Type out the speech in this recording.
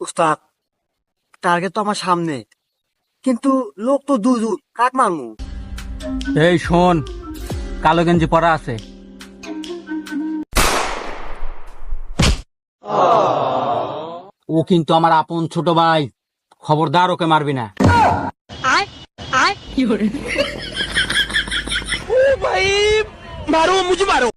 উস্তাদ, টার্গেট তো আমার সামনে, কিন্তু লোক তো দুজন, কাক মারমু? এই শোন, কালো গেঞ্জি পরা আছে। ও কিন্তু আমার আপন ছোট ভাই, খবরদার ওকে মারবি না। भाई मारो मुझे मारो।